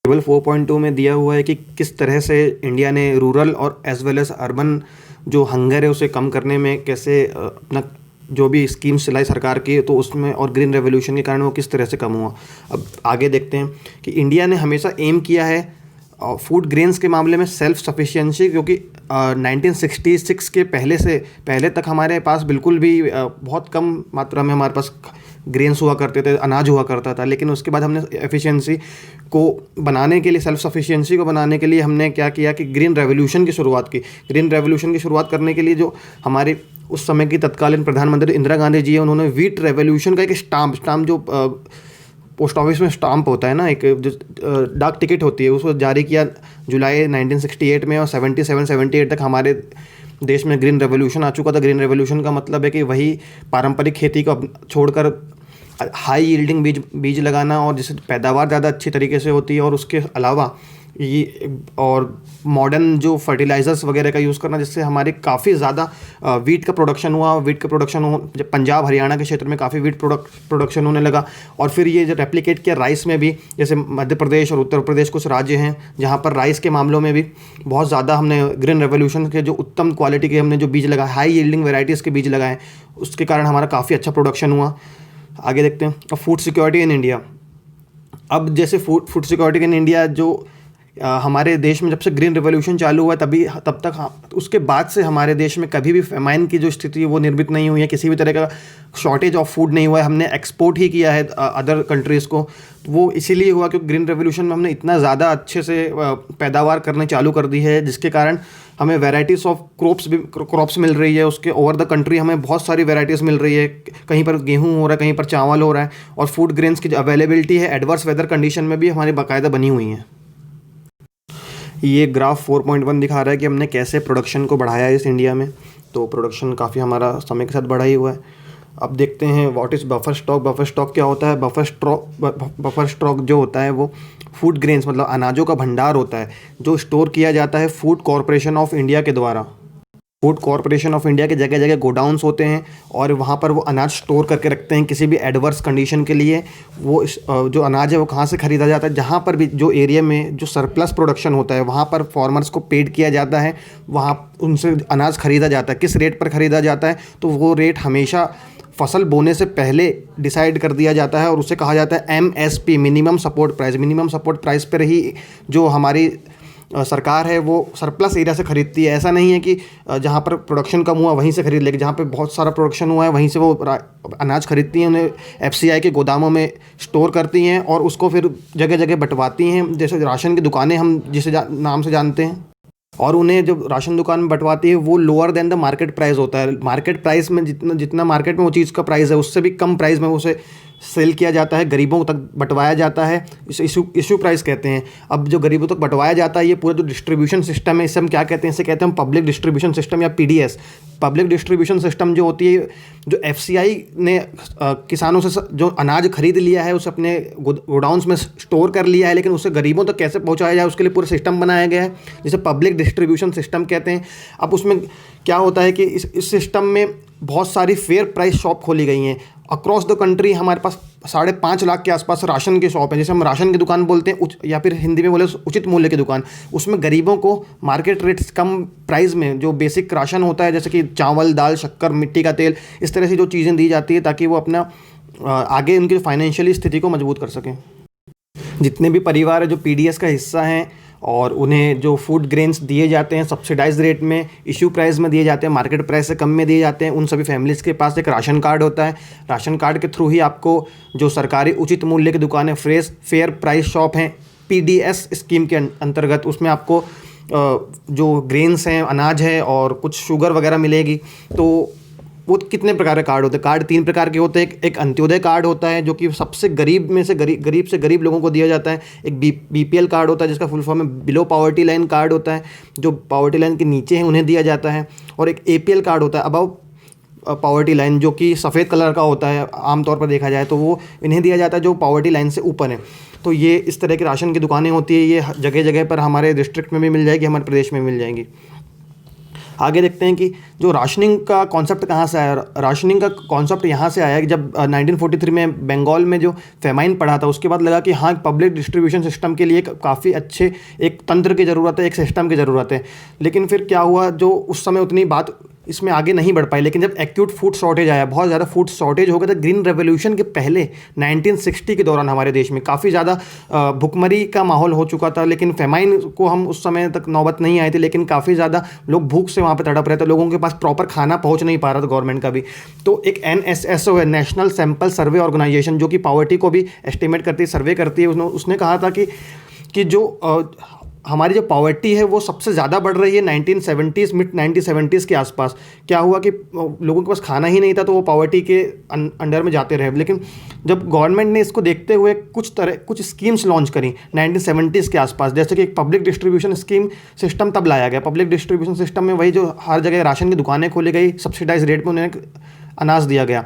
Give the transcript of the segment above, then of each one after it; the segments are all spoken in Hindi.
टेबल 4.2 में दिया हुआ है कि किस तरह से इंडिया ने रूरल और एज वेल एज अर्बन जो हंगर है उसे कम करने में कैसे अपना जो भी स्कीम्स चलाई सरकार की, तो उसमें और ग्रीन रेवोल्यूशन के कारण वो किस तरह से कम हुआ। अब आगे देखते हैं कि इंडिया ने हमेशा एम किया है फूड ग्रेन्स के मामले में सेल्फ सफिशिएंसी, क्योंकि 1966 के पहले तक हमारे पास बिल्कुल भी बहुत कम मात्रा में हमारे पास ग्रेन्स हुआ करते थे, अनाज हुआ करता था। लेकिन उसके बाद हमने एफिशिएंसी को बनाने के लिए, सेल्फ सफिशिएंसी को बनाने के लिए हमने क्या किया कि ग्रीन रेवोल्यूशन की शुरुआत की। ग्रीन रेवोल्यूशन की शुरुआत करने के लिए जो हमारे उस समय की तत्कालीन प्रधानमंत्री इंदिरा गांधी जी है, उन्होंने व्हीट रेवोल्यूशन का एक स्टाम्प जो पोस्ट ऑफिस में स्टाम्प होता है ना, एक जो डाक टिकट होती है, उसको जारी किया जुलाई 1968 में, और 77-78 तक हमारे देश में ग्रीन रेवोल्यूशन आ चुका था। ग्रीन रेवोल्यूशन का मतलब है कि वही पारंपरिक खेती को छोड़कर हाई यील्डिंग बीज लगाना, और जिससे पैदावार ज़्यादा अच्छी तरीके से होती है, और उसके अलावा ये और मॉडर्न जो फर्टिलाइज़र्स वगैरह का यूज़ करना, जिससे हमारे काफ़ी ज़्यादा वीट का प्रोडक्शन हुआ। वीट का प्रोडक्शन जब पंजाब हरियाणा के क्षेत्र में काफ़ी वीट प्रोडक्शन होने लगा, और फिर ये जो रेप्लिकेट किया राइस में भी, जैसे मध्य प्रदेश और उत्तर प्रदेश कुछ राज्य हैं जहाँ पर राइस के मामलों में भी बहुत ज़्यादा हमने ग्रीन रेवोल्यूशन के जो उत्तम क्वालिटी के हमने जो बीज लगाए, हाई यील्डिंग वेराइटीज़ के बीज लगाए, उसके कारण हमारा काफ़ी अच्छा प्रोडक्शन हुआ। आगे देखते हैं अब फूड सिक्योरिटी इन इंडिया। अब जैसे फूड सिक्योरिटी इन इंडिया जो हमारे देश में जब से ग्रीन रेवोल्यूशन चालू हुआ तब तक उसके बाद से हमारे देश में कभी भी फेमाइन की जो स्थिति है वो निर्मित नहीं हुई है, किसी भी तरह का शॉर्टेज ऑफ फूड नहीं हुआ है। हमने एक्सपोर्ट ही किया है अदर कंट्रीज़ को। वो इसीलिए हुआ क्योंकि ग्रीन रेवोल्यूशन में हमने इतना ज़्यादा अच्छे से पैदावार करने चालू कर दी है, जिसके कारण हमें वैराइटीज़ ऑफ क्रॉप्स मिल रही है। उसके ओवर द कंट्री हमें बहुत सारी वैराइटीज़ मिल रही है। कहीं पर गेहूँ हो रहा है, कहीं पर चावल हो रहा है, और फूड ग्रेन्स की जो अवेलेबिलिटी है एडवर्स वेदर कंडीशन में भी हमारी बाकायदा बनी हुई है। ये ग्राफ 4.1 दिखा रहा है कि हमने कैसे प्रोडक्शन को बढ़ाया है इस इंडिया में। तो प्रोडक्शन काफ़ी हमारा समय के साथ बढ़ा ही हुआ है। अब देखते हैं what is buffer stock. Buffer stock क्या होता है? बफर स्टॉक जो होता है वो फूड ग्रेन्स मतलब अनाजों का भंडार होता है जो स्टोर किया जाता है फूड कॉरपोरेशन ऑफ इंडिया के द्वारा। फूड कॉरपोरेशन ऑफ इंडिया के जगह जगह गोडाउन्स होते हैं, और वहाँ पर वो अनाज स्टोर करके रखते हैं किसी भी एडवर्स कंडीशन के लिए। वो जो अनाज है वो कहाँ से ख़रीदा जाता है? जहाँ पर भी जो एरिया में जो सरप्लस प्रोडक्शन होता है वहाँ पर फार्मर्स को पेड किया जाता है, वहाँ उनसे अनाज ख़रीदा जाता है। किस रेट पर ख़रीदा जाता है? तो वो रेट हमेशा फसल बोने से पहले डिसाइड कर दिया जाता है, और उसे कहा जाता है MSP, minimum support price. Minimum support price पर ही जो हमारी सरकार है वो सरप्लस एरिया से ख़रीदती है। ऐसा नहीं है कि जहाँ पर प्रोडक्शन कम हुआ वहीं से खरीद लेगी। जहाँ पे बहुत सारा प्रोडक्शन हुआ है वहीं से वो अनाज खरीदती हैं, उन्हें FCI के गोदामों में स्टोर करती हैं, और उसको फिर जगह जगह बंटवाती हैं, जैसे राशन की दुकानें हम जिसे नाम से जानते हैं। और उन्हें जब राशन दुकान में बंटवाती है वो lower than the market price होता है। मार्केट प्राइस में जितना मार्केट में वो चीज़ का प्राइस है उससे भी कम प्राइस में उसे सेल किया जाता है, गरीबों तक बंटवाया जाता है। इसे इशू प्राइस कहते हैं। अब जो गरीबों तक बंटवाया जाता है, ये पूरा जो डिस्ट्रीब्यूशन सिस्टम है, इसे हम क्या कहते हैं? इसे कहते हैं हम पब्लिक डिस्ट्रीब्यूशन सिस्टम या PDS। पब्लिक डिस्ट्रीब्यूशन सिस्टम जो होती है, जो FCI ने किसानों से जो अनाज खरीद लिया है उसे अपने गोडाउन्स में स्टोर कर लिया है, लेकिन उसे गरीबों तक कैसे पहुँचाया जाए उसके लिए पूरा सिस्टम बनाया गया है, जिसे पब्लिक डिस्ट्रीब्यूशन सिस्टम कहते हैं। अब उसमें क्या होता है कि इस सिस्टम में बहुत सारी फेयर प्राइस शॉप खोली गई हैं अक्रॉस द कंट्री। हमारे पास 5.5 लाख के आसपास राशन के शॉप हैं, जैसे हम राशन की दुकान बोलते हैं, या फिर हिंदी में बोले उचित मूल्य की दुकान। उसमें गरीबों को मार्केट रेट्स कम प्राइस में जो बेसिक राशन होता है, जैसे कि चावल, दाल, शक्कर, मिट्टी का तेल, इस तरह से जो चीज़ें दी जाती है ताकि वो अपना आगे उनकी फाइनेंशियली स्थिति को मजबूत कर सकें। जितने भी परिवार है जो PDS का हिस्सा हैं और उन्हें जो फूड ग्रेन्स दिए जाते हैं सब्सिडाइज रेट में, इशू प्राइस में दिए जाते हैं, मार्केट प्राइस से कम में दिए जाते हैं, उन सभी फैमिलीज़ के पास एक राशन कार्ड होता है। राशन कार्ड के थ्रू ही आपको जो सरकारी उचित मूल्य की दुकानें, फेयर प्राइस शॉप हैं PDS स्कीम के अंतर्गत, उसमें आपको जो ग्रेन्स हैं, अनाज है और कुछ शुगर वगैरह मिलेगी। तो वो कितने प्रकार के कार्ड होते हैं? कार्ड 3 प्रकार के होते हैं। एक अंत्योदय कार्ड होता है जो कि सबसे गरीब में से गरीब से गरीब लोगों को दिया जाता है। एक BPL कार्ड होता है जिसका फुल फॉर्म है बिलो पॉवर्टी लाइन कार्ड होता है, जो पॉवर्टी लाइन के नीचे हैं उन्हें दिया जाता है। और एक APL कार्ड होता है अबव पॉवर्टी लाइन, जो कि सफ़ेद कलर का होता है आमतौर पर देखा जाए, तो वो इन्हें दिया जाता है जो पॉवर्टी लाइन से ऊपर है। तो ये इस तरह की राशन की दुकानें होती है, ये जगह जगह पर हमारे डिस्ट्रिक्ट में भी मिल जाएगी, हमारे प्रदेश में मिल जाएंगी। आगे देखते हैं कि जो राशनिंग का कॉन्सेप्ट कहाँ से आया। राशनिंग का कॉन्सेप्ट यहाँ से आया कि जब 1943 में बंगाल में जो फेमाइन पड़ा था, उसके बाद लगा कि हाँ, पब्लिक डिस्ट्रीब्यूशन सिस्टम के लिए काफ़ी अच्छे एक तंत्र की ज़रूरत है, एक सिस्टम की ज़रूरत है। लेकिन फिर क्या हुआ, जो उस समय उतनी बात इसमें आगे नहीं बढ़ पाई। लेकिन जब एक्यूट फूड शॉर्टेज आया, बहुत ज़्यादा फूड शॉर्टेज हो गया था ग्रीन रेवोल्यूशन के पहले 1960 के दौरान हमारे देश में काफ़ी ज़्यादा भुखमरी का माहौल हो चुका था। लेकिन फेमाइन को हम उस समय तक नौबत नहीं आई थी, लेकिन काफ़ी ज़्यादा लोग भूख से वहाँ पे तड़प रहे थे, लोगों के पास प्रॉपर खाना पहुँच नहीं पा रहा था गवर्नमेंट का भी। तो एक NSSO है, नेशनल सैंपल सर्वे ऑर्गेनाइजेशन, जो कि पॉवर्टी को भी एस्टिमेट करती है, सर्वे करती है। उसने कहा था कि जो हमारी जो पॉवर्टी है वो सबसे ज़्यादा बढ़ रही है 1970s, मिड 1970s के आसपास। क्या हुआ कि लोगों के पास खाना ही नहीं था, तो वो पॉवर्टी के अंडर में जाते रहे। लेकिन जब गवर्नमेंट ने इसको देखते हुए कुछ स्कीम्स लॉन्च करी 1970s के आसपास, जैसे कि एक पब्लिक डिस्ट्रीब्यूशन स्कीम सिस्टम तब लाया गया। पब्लिक डिस्ट्रीब्यूशन सिस्टम में वही जो हर जगह राशन की दुकानें खोली गई, सब्सिडाइज रेट में उन्हें अनाज दिया गया।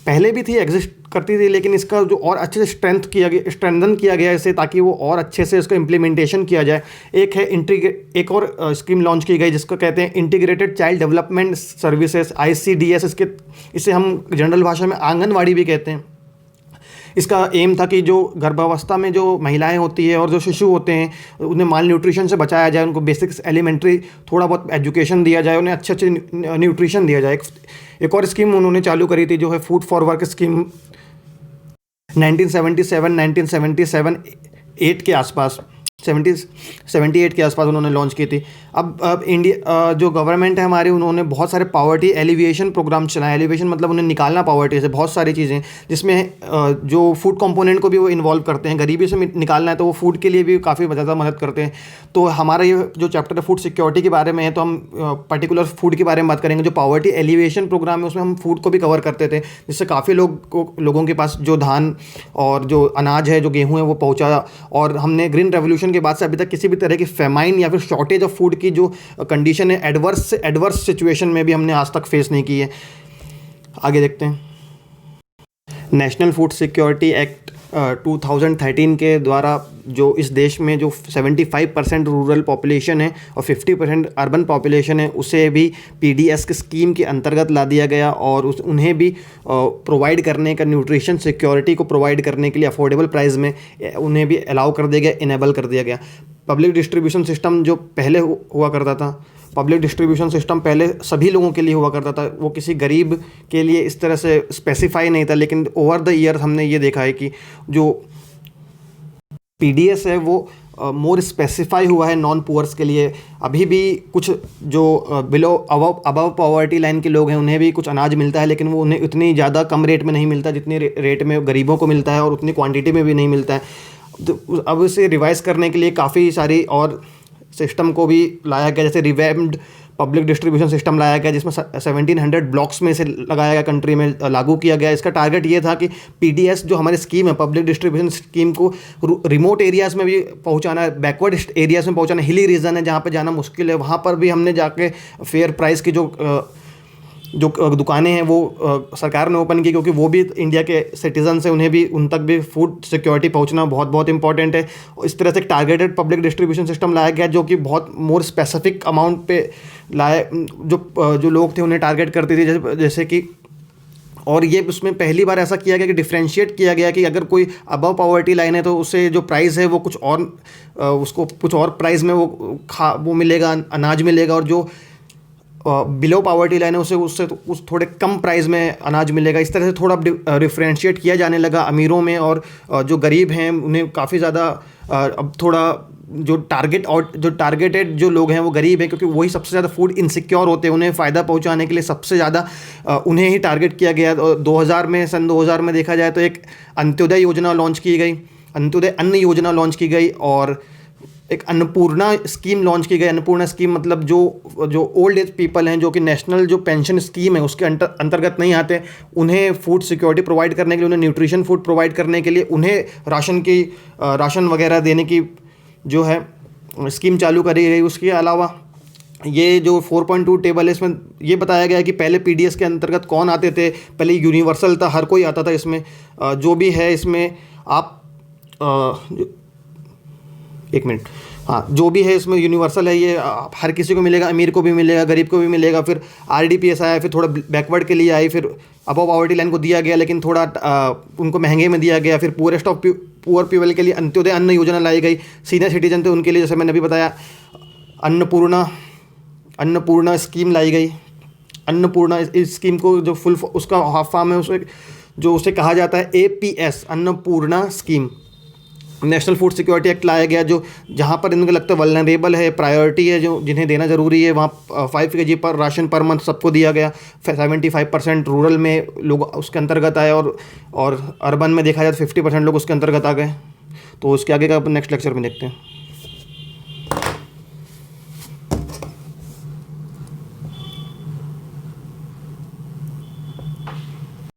पहले भी थी, एग्जिस्ट करती थी, लेकिन इसका जो और अच्छे से स्ट्रेंथन किया गया इसे, ताकि वो और अच्छे से इसका इम्प्लीमेंटेशन किया जाए। एक और स्कीम लॉन्च की गई जिसको कहते हैं integrated child development services, ICDS। इसे हम जनरल भाषा में आंगनवाड़ी भी कहते हैं। इसका एम था कि जो गर्भावस्था में जो महिलाएं होती है और जो शिशु होते हैं, उन्हें माल न्यूट्रिशन से बचाया जाए, उनको बेसिक एलिमेंट्री थोड़ा बहुत एजुकेशन दिया जाए, उन्हें अच्छे न्यूट्रिशन दिया जाए। एक और स्कीम उन्होंने चालू करी थी जो है फूड फॉर वर्क स्कीम, 1977 के आसपास, 78 के आसपास उन्होंने लॉन्च की थी। अब इंडिया जो गवर्नमेंट है हमारी, उन्होंने बहुत सारे पॉवर्टी एलिविएशन प्रोग्राम चलाए। एलिविएशन मतलब उन्हें निकालना पॉवर्टी से, बहुत सारी चीज़ें, जिसमें जो फूड कंपोनेंट को भी वो इन्वॉल्व करते हैं। गरीबी से निकालना है तो वो फूड के लिए भी काफ़ी ज़्यादा मदद करते हैं। तो हमारा ये जो चैप्टर है फूड सिक्योरिटी के बारे में है, तो हम पर्टिकुलर फूड के बारे में बात करेंगे। जो पॉवर्टी एलिविएशन प्रोग्राम है उसमें हम फूड को भी कवर करते थे, जिससे काफ़ी लोगों के पास जो धान और जो अनाज है, जो गेहूँ है, वो पहुँचा। और हमने ग्रीन रेवोल्यूशन के बाद से अभी तक किसी भी तरह की फेमाइन या फिर शॉर्टेज ऑफ फूड की जो कंडीशन है, एडवर्स सिचुएशन में भी हमने आज तक फेस नहीं की है। आगे देखते हैं। नेशनल फूड सिक्योरिटी एक्ट 2013 के द्वारा जो इस देश में जो 75% रूरल पॉपुलेशन है और 50% अर्बन पॉपुलेशन है, उसे भी PDS की स्कीम के अंतर्गत ला दिया गया। और उन्हें भी प्रोवाइड करने का, न्यूट्रिशन सिक्योरिटी को प्रोवाइड करने के लिए अफोर्डेबल प्राइस में उन्हें भी अलाउ कर दिया गया, इनेबल कर दिया गया। पब्लिक डिस्ट्रीब्यूशन सिस्टम जो पहले हुआ करता था, पब्लिक डिस्ट्रीब्यूशन सिस्टम पहले सभी लोगों के लिए हुआ करता था, वो किसी गरीब के लिए इस तरह से स्पेसिफाई नहीं था। लेकिन ओवर द ईयर हमने ये देखा है कि जो PDS है वो मोर स्पेसिफाई हुआ है नॉन पुअर्स के लिए। अभी भी कुछ जो बिलो अबव पॉवर्टी लाइन के लोग हैं, उन्हें भी कुछ अनाज मिलता है, लेकिन वो उन्हें उतनी ज़्यादा कम रेट में नहीं मिलता जितनी रेट में गरीबों को मिलता है, और उतनी क्वांटिटी में भी नहीं मिलता है। तो अब इसे रिवाइज़ करने के लिए काफ़ी सारी और सिस्टम को भी लाया गया, जैसे रिवैम्ड पब्लिक डिस्ट्रीब्यूशन सिस्टम लाया गया, जिसमें 1700 ब्लॉक्स में से लगाया गया, कंट्री में लागू किया गया। इसका टारगेट ये था कि PDS जो हमारी स्कीम है, पब्लिक डिस्ट्रीब्यूशन स्कीम को रिमोट एरियाज़ में भी पहुंचाना है, बैकवर्ड एरियाज़ में पहुंचाना, हिली रीजन है जहाँ पे जाना मुश्किल है, वहाँ पर भी हमने जाके फेयर प्राइस की जो दुकानें हैं वो सरकार ने ओपन की, क्योंकि वो भी इंडिया के सिटीजन से, उन्हें भी, उन तक भी फूड सिक्योरिटी पहुंचना बहुत बहुत इंपॉर्टेंट है। इस तरह से टारगेटेड पब्लिक डिस्ट्रीब्यूशन सिस्टम लाया गया, जो कि बहुत मोर स्पेसिफिक अमाउंट पे लाए, जो लोग थे उन्हें टारगेट करती थी, जैसे कि। और ये उसमें पहली बार ऐसा किया गया कि डिफ्रेंशिएट किया गया कि अगर कोई अबव पॉवर्टी लाइन है तो उसे जो प्राइस है वो कुछ और, उसको कुछ और प्राइस में वो मिलेगा, अनाज मिलेगा, और जो बिलो पॉवर्टी लाइन है उससे उस थोड़े कम प्राइस में अनाज मिलेगा। इस तरह से थोड़ा डिफ्रेंशिएट किया जाने लगा अमीरों में, और जो गरीब हैं उन्हें काफ़ी ज़्यादा अब थोड़ा जो टारगेटेड जो लोग हैं वो गरीब हैं, क्योंकि वही सबसे ज़्यादा फूड इनसिक्योर होते हैं। उन्हें फ़ायदा पहुंचाने के लिए सबसे ज़्यादा उन्हें ही टारगेट किया गया। 2000 में देखा जाए तो एक अंत्योदय योजना लॉन्च की गई, अंत्योदय अन्न योजना लॉन्च की गई, और एक अन्नपूर्णा स्कीम लॉन्च की गई। अन्नपूर्णा स्कीम मतलब जो ओल्ड एज पीपल हैं, जो कि नेशनल जो पेंशन स्कीम है उसके अंतर्गत नहीं आते, उन्हें फूड सिक्योरिटी प्रोवाइड करने के लिए, उन्हें न्यूट्रिशन फूड प्रोवाइड करने के लिए, उन्हें राशन वगैरह देने की जो है स्कीम चालू करी गई। उसके अलावा ये जो 4.2 टेबल है, इसमें ये बताया गया है कि पहले PDS के अंतर्गत कौन आते थे। पहले यूनिवर्सल था, हर कोई आता था इसमें। जो भी है इसमें आप एक मिनट। हाँ, जो भी है इसमें यूनिवर्सल है ये, हर किसी को मिलेगा, अमीर को भी मिलेगा, गरीब को भी मिलेगा। फिर आरडीपीएस आया, फिर थोड़ा बैकवर्ड के लिए आई, फिर अबव पॉवर्टी लाइन को दिया गया लेकिन थोड़ा उनको महंगे में दिया गया। फिर पुअरेस्ट ऑफ पुअर पीपल के लिए अंत्योदय अन्न योजना लाई गई। सीनियर सिटीजन थे उनके लिए, जैसे मैंने अभी बताया, अन्नपूर्णा अन्नपूर्णा स्कीम लाई गई। अन्नपूर्णा इस स्कीम को जो फुल उसका हाफ फॉर्म है, उसे जो उसे कहा जाता है APS, Annapurna scheme. National food security act लाया गया, जो जहाँ पर इनको लगता है वल्नरेबल है, प्रायोरिटी है, जो जिन्हें देना ज़रूरी है, वहाँ 5 kg पर राशन पर मंथ सबको दिया गया। 75% रूरल में लोग उसके अंतर्गत आए, और अर्बन में देखा जाए तो 50% लोग उसके अंतर्गत आ गए। तो उसके आगे का नेक्स्ट लेक्चर में देखते हैं।